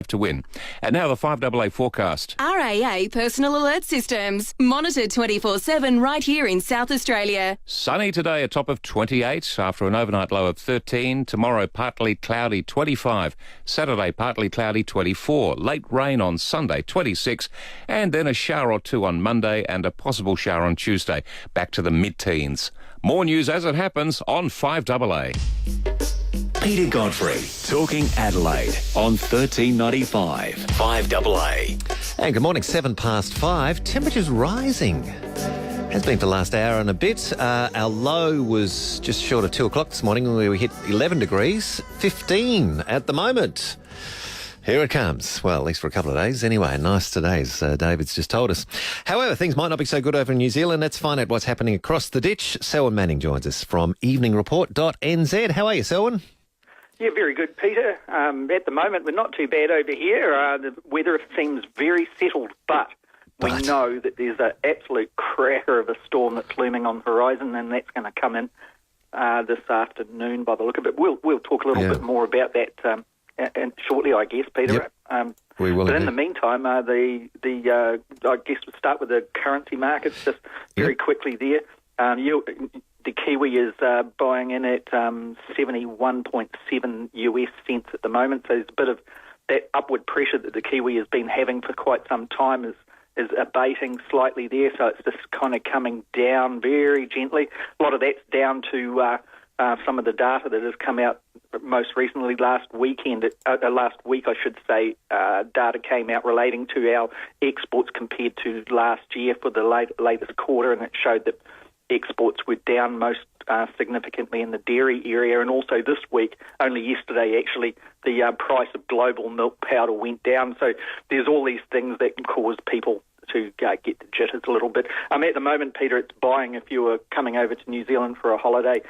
to win. And now the 5AA forecast. RAA Personal Alert Systems. Monitored 24/7 right here in South Australia. Sunny today, a top of 28 after an overnight low of 13. Tomorrow, partly cloudy, 25. Saturday, partly cloudy, 24. Late rain on Sunday, 26. And then a shower or two on Monday and a possible shower on Tuesday. Back to the mid-teens. More news as it happens on 5AA. Peter Godfrey, talking Adelaide on 1395 5AA. And good morning, 5:07. Temperatures rising. Has been for the last hour and a bit. Our low was just short of 2 o'clock this morning when we hit 11 degrees, 15 at the moment. Here it comes. Well, at least for a couple of days. Anyway, nice today, as David's just told us. However, things might not be so good over in New Zealand. Let's find out what's happening across the ditch. Selwyn Manning joins us from EveningReport.nz. How are you, Selwyn? Yeah, very good, Peter. At the moment, we're not too bad over here. The weather seems very settled, but we know that there's an absolute cracker of a storm that's looming on the horizon, and that's going to come in this afternoon by the look of it. We'll talk a little bit more about that and shortly, I guess, Peter. Yep. We will. But in the meantime, I guess we'll start with the currency markets just very quickly there. The Kiwi is buying in at 71.7 US cents at the moment. So there's a bit of that upward pressure that the Kiwi has been having for quite some time is abating slightly there. So it's just kind of coming down very gently. A lot of that's down to some of the data that has come out most recently last week, I should say. Data came out relating to our exports compared to last year for the latest quarter, and it showed that exports were down most significantly in the dairy area, and also this week, only yesterday actually, the price of global milk powder went down. So there's all these things that can cause people to get the jitters a little bit. At the moment, Peter, it's buying, if you were coming over to New Zealand for a holiday,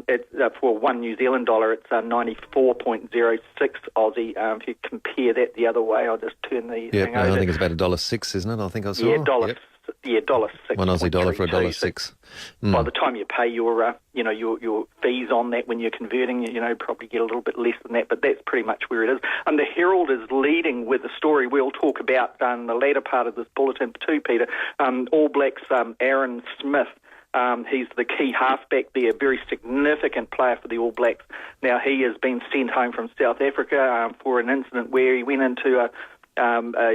it's for $1 New Zealand dollar, it's 94.06 Aussie. If you compare that the other way, I'll just turn the thing over. I think it's about $1.06, isn't it? I think I saw. Yeah, $1.06. $1 Aussie dollar for $1.06. By the time you pay your fees on that when you're converting, probably get a little bit less than that, but that's pretty much where it is. And the Herald is leading with a story we'll talk about in the later part of this bulletin too, Peter. All Blacks Aaron Smith. He's the key halfback there, very significant player for the All Blacks. Now, he has been sent home from South Africa for an incident where he went into a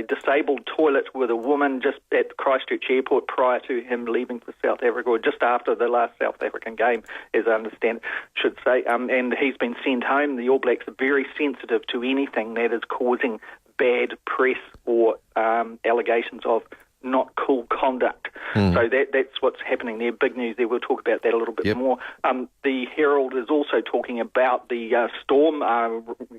disabled toilet with a woman just at Christchurch Airport prior to him leaving for South Africa, or just after the last South African game, as I understand, should say. And he's been sent home. The All Blacks are very sensitive to anything that is causing bad press or allegations of not cool conduct. So that's what's happening there. Big news there. We'll talk about that a little bit more. The Herald is also talking about the storm,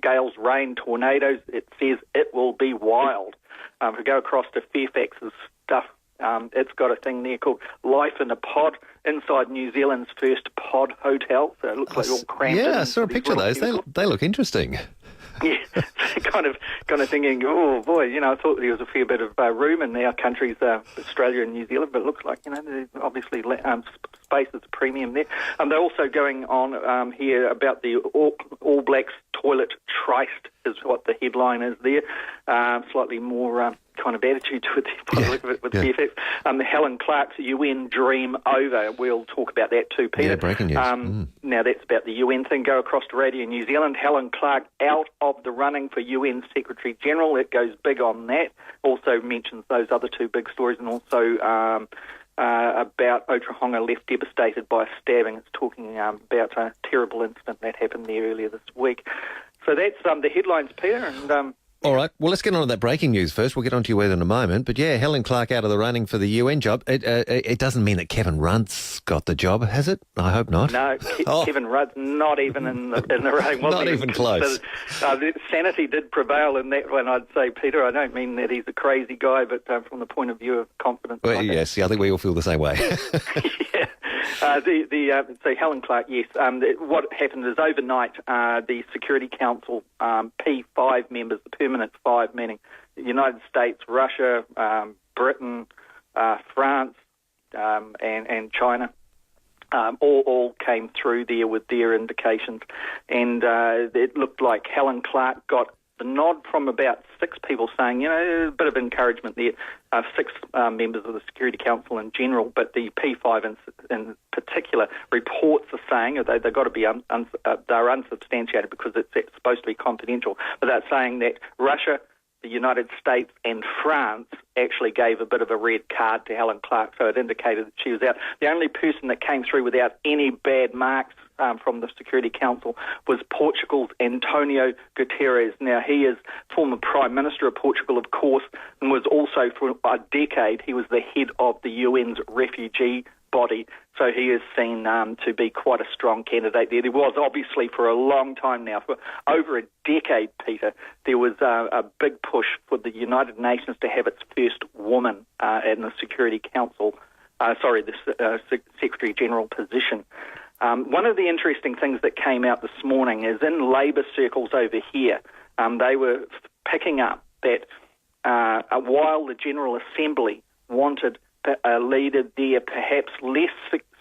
gales, rain, tornadoes. It says it will be wild. If we go across to Fairfax's stuff, it's got a thing there called Life in a Pod inside New Zealand's first pod hotel. So it looks like all cramped. Yeah, I saw a picture of those. They look interesting. Yeah, kind of thinking, oh boy, I thought there was a fair bit of room in our countries, Australia and New Zealand, but it looks like, obviously space is a premium there. They're also going on here about the All Blacks toilet traced is what the headline is there. Slightly more kind of attitude to it by the look of it with Fairfax. Helen Clark's UN dream over. We'll talk about that too, Peter. Yeah, breaking news. Now that's about the UN thing. Go across to Radio New Zealand. Helen Clark out of the running for UN Secretary General. It goes big on that. Also mentions those other two big stories, and also about Otrahonga left devastated by a stabbing. It's talking about a terrible incident that happened there earlier this week. So that's the headlines, Peter, and all right. Well, let's get on to that breaking news first. We'll get on to your weather in a moment. But yeah, Helen Clark out of the running for the UN job. It doesn't mean that Kevin Rudd's got the job, has it? I hope not. No, Kevin Rudd's not even in the running. Not even close. Sanity did prevail in that one, I'd say, Peter. I don't mean that he's a crazy guy, but from the point of view of confidence. Well, yes, I think we all feel the same way. Yeah. So Helen Clark, yes. What happened is overnight, the Security Council P5 members, the permanent five, meaning the United States, Russia, Britain, France, and China, all came through there with their indications, and it looked like Helen Clark got the nod from about 6 people saying, a bit of encouragement there, 6 members of the Security Council in general, but the P5 in particular, reports are saying they've got to be they're unsubstantiated because it's supposed to be confidential, but they're saying that Russia, the United States and France actually gave a bit of a red card to Helen Clark, so it indicated that she was out. The only person that came through without any bad marks from the Security Council was Portugal's Antonio Guterres. Now, he is former Prime Minister of Portugal, of course, and was also for a decade, he was the head of the UN's refugee body, so he is seen to be quite a strong candidate there. There was obviously for a long time now, for over a decade, Peter, there was a big push for the United Nations to have its first woman in the Security Council, the Secretary General position. One of the interesting things that came out this morning is in Labour circles over here, they were picking up that while the General Assembly wanted a leader there, perhaps less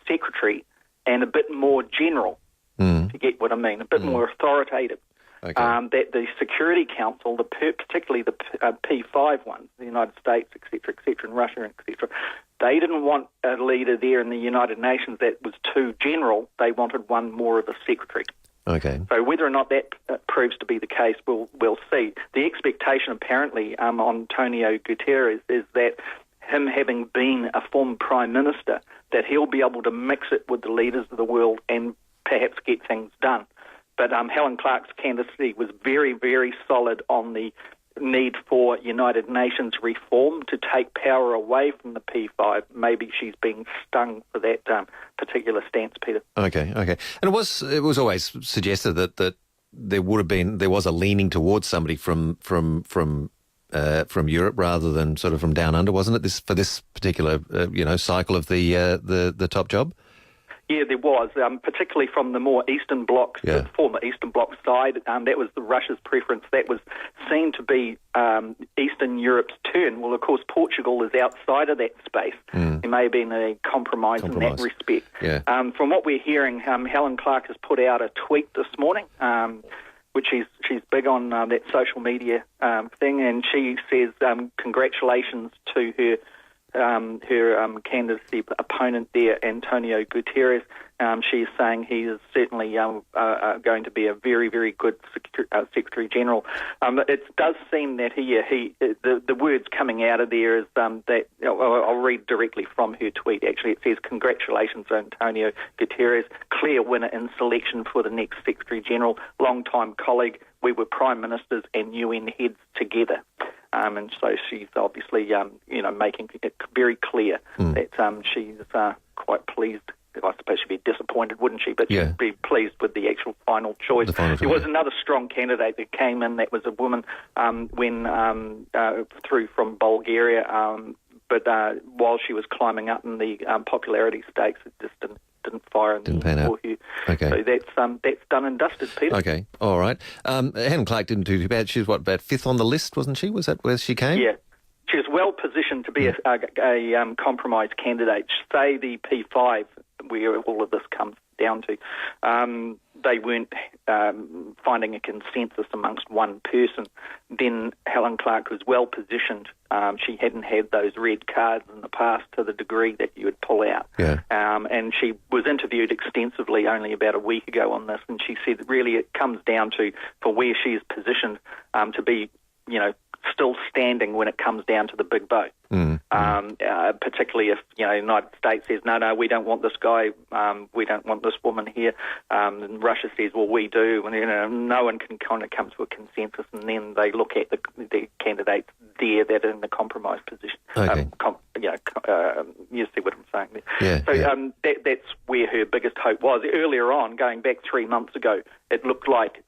secretary and a bit more general, if you get what I mean, a bit more authoritative. Okay. That the Security Council, particularly the P5 ones, the United States, etc., and Russia, etc., they didn't want a leader there in the United Nations that was too general. They wanted one more of a secretary. Okay. So whether or not that proves to be the case, we'll see. The expectation apparently on Antonio Guterres is that him having been a former Prime Minister, that he'll be able to mix it with the leaders of the world and perhaps get things done. But Helen Clark's candidacy was very, very solid on the need for United Nations reform to take power away from the P5. Maybe she's being stung for that particular stance, Peter. Okay. And it was always suggested that there was a leaning towards somebody from Europe rather than sort of from down under, wasn't it? For this particular cycle of the top job. Yeah, there was, particularly from the more Eastern Bloc, the former Eastern Bloc side. That was Russia's preference. That was seen to be Eastern Europe's turn. Well, of course, Portugal is outside of that space. There may have been a compromise in that respect. Yeah. From what we're hearing, Helen Clark has put out a tweet this morning, which she's big on that social media thing, and she says congratulations to her candidacy opponent there, Antonio Guterres. She is saying he is certainly going to be a very, very good Secretary General. It does seem that the words coming out of there is that, I'll read directly from her tweet actually. It says, "Congratulations, Antonio Guterres, clear winner in selection for the next Secretary General, long-time colleague. We were Prime Ministers and UN heads together." And so she's obviously, making it very clear that she's quite pleased. I suppose she'd be disappointed, wouldn't she? But she'd be pleased with the actual final choice. There was another strong candidate that came in. That was a woman through from Bulgaria. But while she was climbing up in the popularity stakes, it just didn't fire. Didn't pan out. Okay. So that's done and dusted, Peter. Okay, all right. Helen Clark didn't do too bad. She was, about 5th on the list, wasn't she? Was that where she came? Yeah. She was well positioned to be a compromise candidate. Say the P5, where all of this comes down to, they weren't finding a consensus amongst one person. Then Helen Clark was well positioned. She hadn't had those red cards in the past to the degree that you would pull out. Yeah. And she was interviewed extensively only about a week ago on this, and she said really it comes down to, for where she is positioned, to be, still standing when it comes down to the big boat. Particularly if the United States says no, we don't want this guy, we don't want this woman here, and Russia says, well, we do, and no one can kind of come to a consensus, and then they look at the candidates there that are in the compromise position. Okay. You see what I'm saying there. So that's where her biggest hope was. Earlier on, going back 3 months ago, it looked like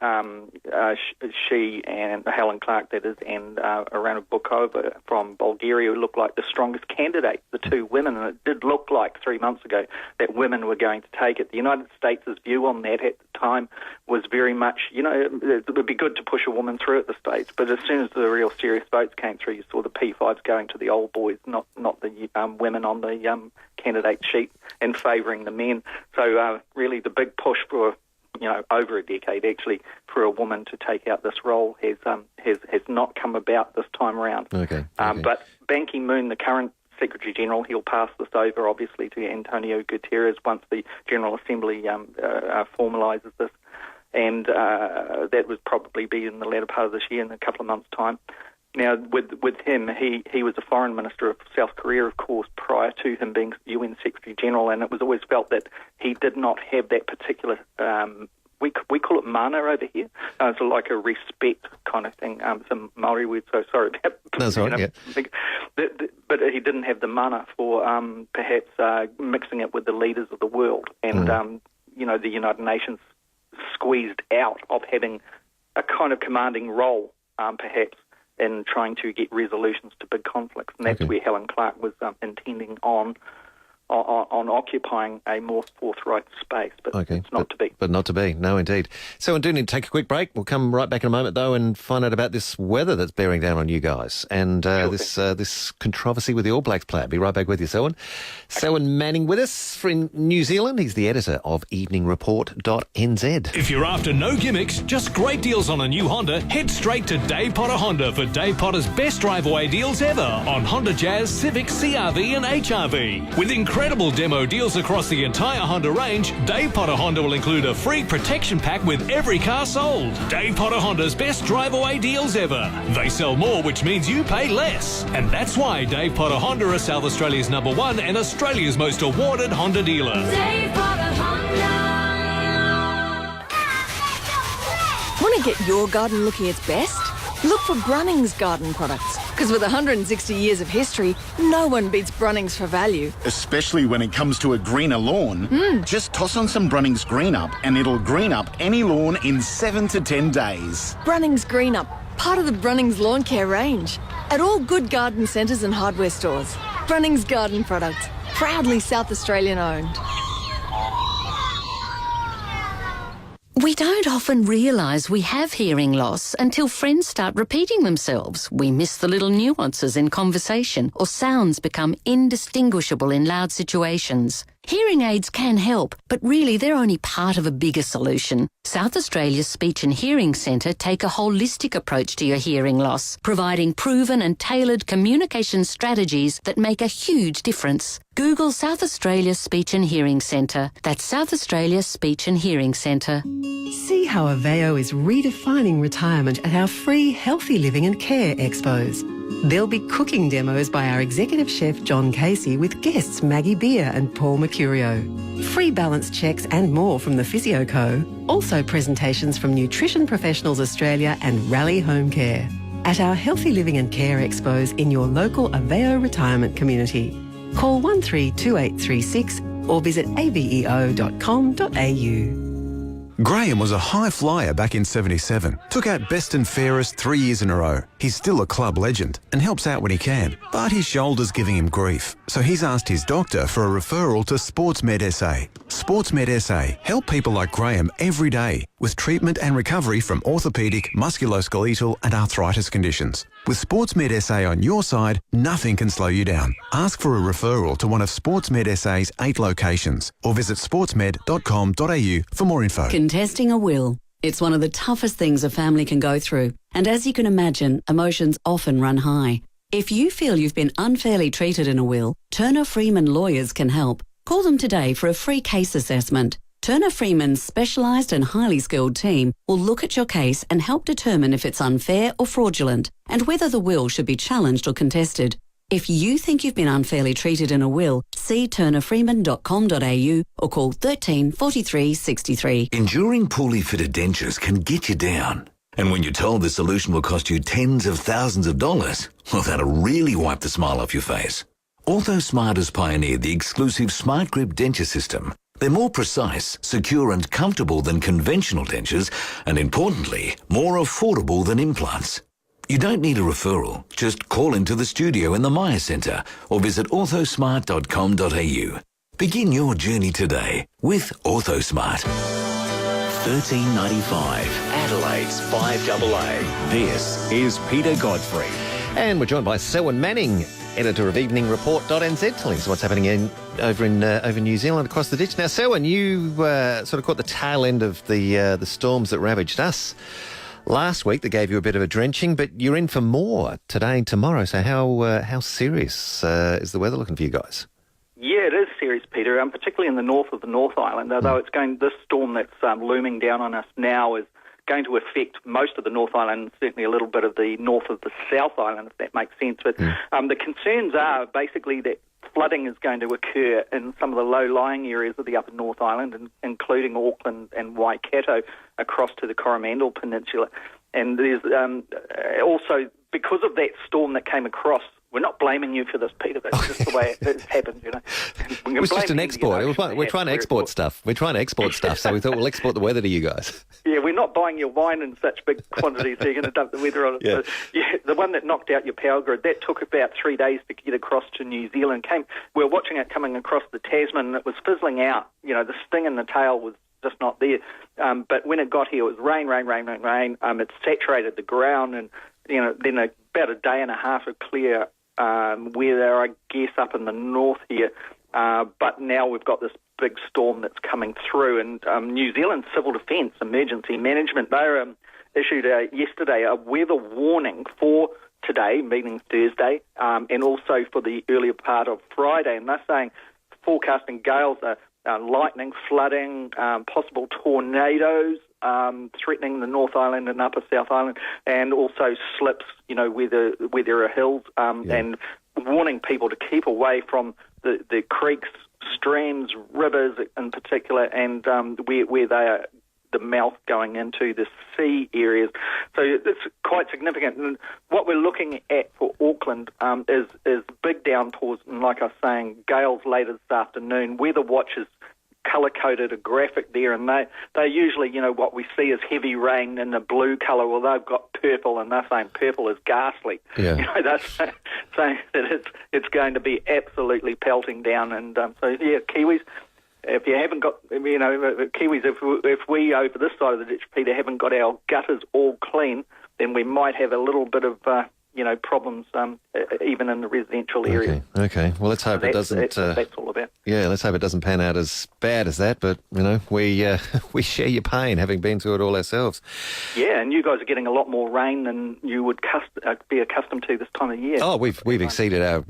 she and Helen Clark, that is, and Arana Bukova from Bulgaria looked like the strongest candidates, the two women, and it did look like 3 months ago that women were going to take it. The United States' view on that at the time was very much, it would be good to push a woman through at the States, but as soon as the real serious votes came through, you saw the P5s going to the old boys, not the women on the candidate sheet, and favouring the men. So really the big push for over a decade actually, for a woman to take out this role has not come about this time around. Okay. But Ban Ki-moon, the current Secretary General, he'll pass this over obviously to Antonio Guterres once the General Assembly formalises this, and that would probably be in the latter part of this year, in a couple of months' time. Now, with him, he was the Foreign Minister of South Korea, of course, prior to him being UN Secretary General, and it was always felt that he did not have that particular, we call it mana over here. It's like a respect kind of thing. It's a Māori word, so sorry about That's right, but he didn't have the mana for perhaps mixing it with the leaders of the world, and the United Nations squeezed out of having a kind of commanding role, perhaps, in trying to get resolutions to big conflicts, and that's where Helen Clark was intending on occupying a more forthright space, but it's not to be. But not to be, no indeed. So I do need to take a quick break. We'll come right back in a moment, though, and find out about this weather that's bearing down on you guys, and this controversy with the All Blacks player. Be right back with you, Selwyn. Selwyn Manning with us from New Zealand. He's the editor of EveningReport.nz. If you're after no gimmicks, just great deals on a new Honda, head straight to Dave Potter Honda for Dave Potter's best drive-away deals ever on Honda Jazz, Civic, CRV and HRV. With incredible demo deals across the entire Honda range, Dave Potter Honda will include a free protection pack with every car sold. Dave Potter Honda's best drive-away deals ever. They sell more, which means you pay less. And that's why Dave Potter Honda are South Australia's #1 and Australia's most awarded Honda dealer. Dave Potter Honda. Want to get your garden looking its best? Look for Brunnings garden products, because with 160 years of history, no one beats Brunnings for value. Especially when it comes to a greener lawn. Just toss on some Brunnings Green Up and it'll green up any lawn in 7 to 10 days. Brunnings Green Up, part of the Brunnings Lawn Care range. At all good garden centres and hardware stores. Brunnings garden products, proudly South Australian owned. We don't often realise we have hearing loss until friends start repeating themselves. We miss the little nuances in conversation, or sounds become indistinguishable in loud situations. Hearing aids can help, but really they're only part of a bigger solution. South Australia's Speech and Hearing Centre take a holistic approach to your hearing loss, providing proven and tailored communication strategies that make a huge difference. Google South Australia Speech and Hearing Centre. That's South Australia Speech and Hearing Centre. See how Aveo is redefining retirement at our free Healthy Living and Care Expos. There'll be cooking demos by our executive chef John Casey with guests Maggie Beer and Paul Mercurio. Free balance checks and more from the Physio Co. Also presentations from Nutrition Professionals Australia and Rally Home Care. At our Healthy Living and Care Expos in your local Aveo retirement community. Call 132836 or visit aveo.com.au. Graham was a high flyer back in 77. Took out best and fairest 3 years in a row. He's still a club legend and helps out when he can. But his shoulder's giving him grief. So he's asked his doctor for a referral to SportsMed SA. SportsMed SA help people like Graham every day with treatment and recovery from orthopaedic, musculoskeletal and arthritis conditions. With SportsMed SA on your side, nothing can slow you down. Ask for a referral to one of SportsMed SA's 8 locations or visit sportsmed.com.au for more info. Contesting a will. It's one of the toughest things a family can go through. And as you can imagine, emotions often run high. If you feel you've been unfairly treated in a will, Turner Freeman Lawyers can help. Call them today for a free case assessment. Turner Freeman's specialised and highly skilled team will look at your case and help determine if it's unfair or fraudulent and whether the will should be challenged or contested. If you think you've been unfairly treated in a will, see turnerfreeman.com.au or call 13 43 63. Enduring poorly fitted dentures can get you down. And when you're told the solution will cost you tens of thousands of dollars, well, that'll really wipe the smile off your face. OrthoSmart has pioneered the exclusive Smart Grip denture system. They're more precise, secure and comfortable than conventional dentures, and importantly, more affordable than implants. You don't need a referral. Just call into the studio in the Maya Centre or visit orthosmart.com.au. Begin your journey today with OrthoSmart. 1395, Adelaide's 5AA. This is Peter Godfrey. And we're joined by Selwyn Manning, editor of EveningReport.nz, telling us what's happening over in New Zealand across the ditch. Now, Selwyn, you sort of caught the tail end of the storms that ravaged us last week that gave you a bit of a drenching, but you're in for more today and tomorrow. So how serious is the weather looking for you guys? Yeah, it is serious, Peter, particularly in the north of the North Island, although this storm that's looming down on us now is going to affect most of the North Island, certainly a little bit of the north of the South Island, if that makes sense. But the concerns are basically that flooding is going to occur in some of the low-lying areas of the upper North Island, including Auckland and Waikato, across to the Coromandel Peninsula. And there's also, because of that storm that came across, we're not blaming you for this, Peter. That's just the way it's happened, you know. It was just an export. We're trying to export stuff. We're trying to export stuff, so we thought we'll export the weather to you guys. Yeah, we're not buying your wine in such big quantities, so you're going to dump the weather on it. Yeah. But, yeah, the one that knocked out your power grid, that took about 3 days to get across to New Zealand. We were watching it coming across the Tasman, and it was fizzling out. You know, the sting in the tail was just not there. But when it got here, it was rain. It saturated the ground, and then about a day and a half of clear weather, I guess, up in the north here. But now we've got this big storm that's coming through, and New Zealand Civil Defence Emergency Management, they issued yesterday a weather warning for today, meaning Thursday, and also for the earlier part of Friday. And they're saying forecasting gales are lightning, flooding, possible tornadoes, threatening the North Island and Upper South Island, and also slips, where there are hills, and warning people to keep away from the creeks, streams, rivers in particular, and where they are the mouth going into the sea areas. So it's quite significant. And what we're looking at for Auckland is big downpours, and like I was saying, gales later this afternoon. Weather watchers colour-coded a graphic there, and they usually, what we see is heavy rain in the blue colour. Well, they've got purple, and they're saying purple is ghastly. Yeah. They're saying that it's going to be absolutely pelting down. And Kiwis, if you haven't got, Kiwis, if we over this side of the ditch, Peter, haven't got our gutters all clean, then we might have a little bit of problems even in the residential area. Okay. Well, let's hope it doesn't. That's what that's all about. Yeah, let's hope it doesn't pan out as bad as that. But we share your pain, having been through it all ourselves. Yeah, and you guys are getting a lot more rain than you would be accustomed to this time of year. Oh, we've exceeded our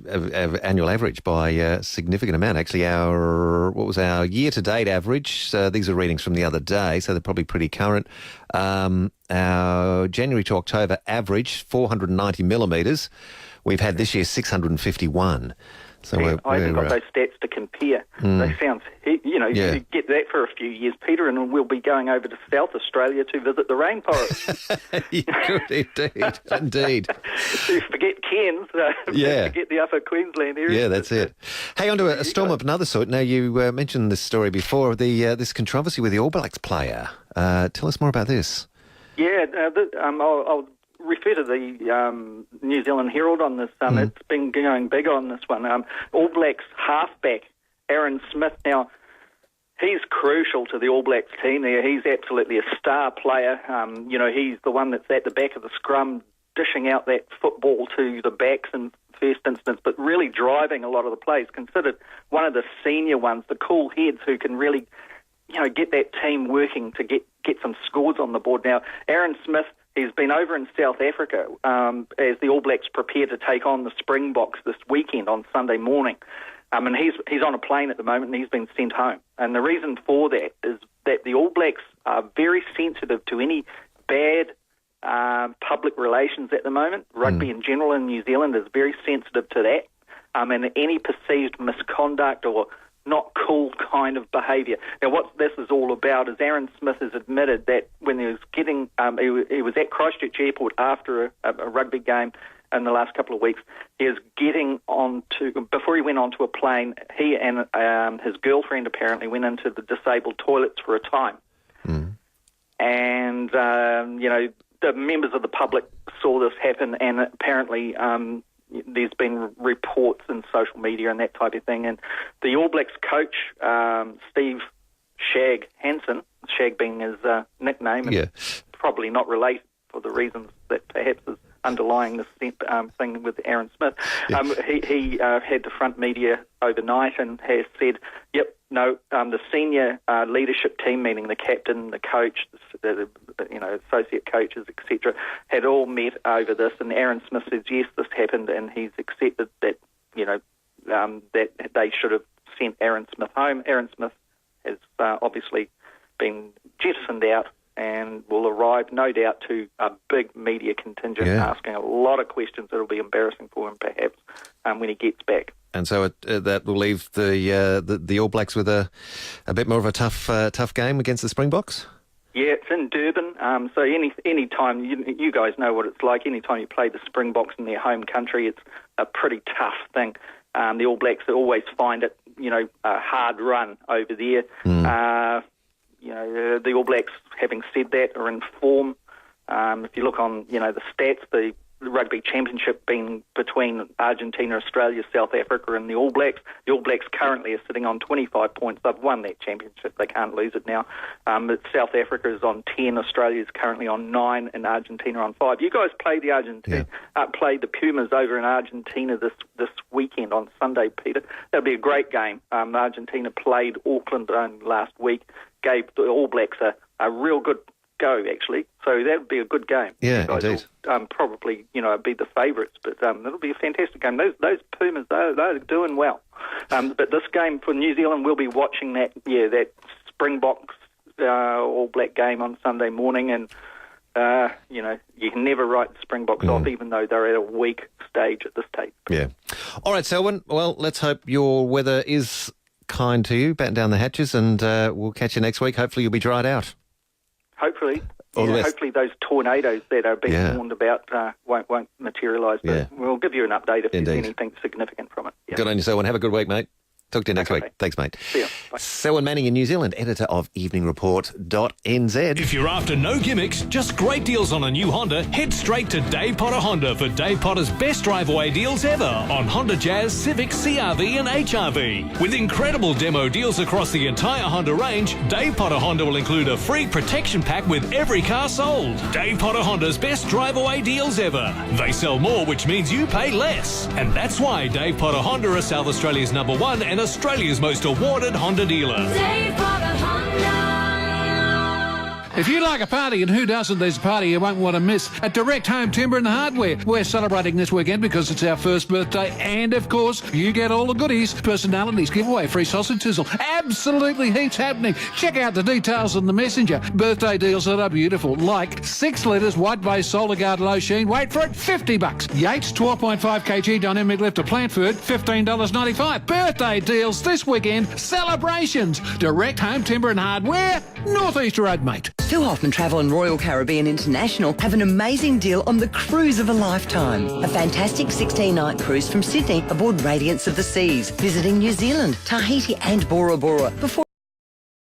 annual average by a significant amount. Actually, what was our year-to-date average? These are readings from the other day, so they're probably pretty current. Our January to October average, 490 millimetres. We've had this year 651. So I haven't got those stats to compare. They sound, you get that for a few years, Peter, and we'll be going over to South Australia to visit the rainforest. Indeed. Forget Cairns, forget the upper Queensland area. Yeah, that's it. Hey, on to a storm of another sort. Now, you mentioned this story before, this controversy with the All Blacks player. Tell us more about this. Yeah, I'll refer to the New Zealand Herald on this. It's been going big on this one. All Blacks halfback Aaron Smith. Now, he's crucial to the All Blacks team there. He's absolutely a star player. He's the one that's at the back of the scrum, dishing out that football to the backs in first instance, but really driving a lot of the plays. Considered one of the senior ones, the cool heads who can really, get that team working to get some scores on the board. Now, Aaron Smith, he's been over in South Africa as the All Blacks prepare to take on the Springboks this weekend on Sunday morning. And he's on a plane at the moment, and he's been sent home. And the reason for that is that the All Blacks are very sensitive to any bad public relations at the moment. Rugby in general in New Zealand is very sensitive to that, and any perceived misconduct or not cool kind of behaviour. Now, what this is all about is Aaron Smith has admitted that when he was he was at Christchurch Airport after a rugby game in the last couple of weeks. He is before he went onto a plane, he and his girlfriend apparently went into the disabled toilets for a time. And, the members of the public saw this happen, and apparently there's been reports in social media and that type of thing. And the All Blacks coach, Steve Shag Hansen, Shag being his nickname, and probably not related for the reasons that perhaps is underlying this thing with Aaron Smith. He had the front media overnight and has said, the senior leadership team, meaning the captain, the coach, the associate coaches, etc., had all met over this, and Aaron Smith says, yes, this happened, and he's accepted that, that they should have sent Aaron Smith home. Aaron Smith has obviously been jettisoned out and will arrive, no doubt, to a big media contingent asking a lot of questions that will be embarrassing for him, perhaps, when he gets back. And so that will leave the All Blacks with a bit more of a tough game against the Springboks? Yeah, it's in Durban, so any time, you guys know what it's like, any time you play the Springboks in their home country, it's a pretty tough thing. The All Blacks always find it, a hard run over there. The All Blacks, having said that, are in form. If you look on, the stats, the rugby championship being between Argentina, Australia, South Africa and the All Blacks. The All Blacks currently are sitting on 25 points. They've won that championship. They can't lose it now. But South Africa is on 10, Australia is currently on 9 and Argentina on 5. You guys play played the Pumas over in Argentina this weekend on Sunday, Peter. That'll be a great game. Argentina played Auckland last week, gave the All Blacks a real good go, actually. So that would be a good game. Yeah, you guys indeed. Will, probably, be the favourites, but it'll be a fantastic game. Those Pumas, they're doing well. But this game for New Zealand, we'll be watching that Springboks All Black game on Sunday morning, and you can never write the Springboks off, even though they're at a weak stage at this stage. Yeah. All right, Selwyn. Well, let's hope your weather is kind to you. Batten down the hatches, and we'll catch you next week. Hopefully, you'll be dried out. Hopefully. All the best. Hopefully those tornadoes that are being warned about won't materialise. But we'll give you an update if there's anything significant from it. Yeah. Good on you, Selwyn. Have a good week, mate. Talk to you next week. Thanks, mate. See ya. Bye. Selwyn Manning in New Zealand, editor of EveningReport.nz. If you're after no gimmicks, just great deals on a new Honda, head straight to Dave Potter Honda for Dave Potter's best drive-away deals ever on Honda Jazz, Civic, CRV and HRV. With incredible demo deals across the entire Honda range, Dave Potter Honda will include a free protection pack with every car sold. Dave Potter Honda's best drive-away deals ever. They sell more, which means you pay less. And that's why Dave Potter Honda is South Australia's #1 and Australia's most awarded Honda dealer. Dave Potter Honda. If you like a party, and who doesn't, there's a party you won't want to miss at Direct Home Timber and Hardware. We're celebrating this weekend because it's our first birthday, and of course, you get all the goodies, personalities, giveaway, free sausage sizzle. Absolutely heaps happening. Check out the details on the messenger. Birthday deals that are beautiful, like 6 litres white-based Solar Guard low sheen. Wait for it, $50. Yates 12.5 kg dynamic lifter plant food, $15.95. Birthday deals this weekend. Celebrations. Direct Home Timber and Hardware, North East Road, mate. Phil Hoffman Travel and Royal Caribbean International have an amazing deal on the cruise of a lifetime. A fantastic 16-night cruise from Sydney aboard Radiance of the Seas, visiting New Zealand, Tahiti and Bora Bora before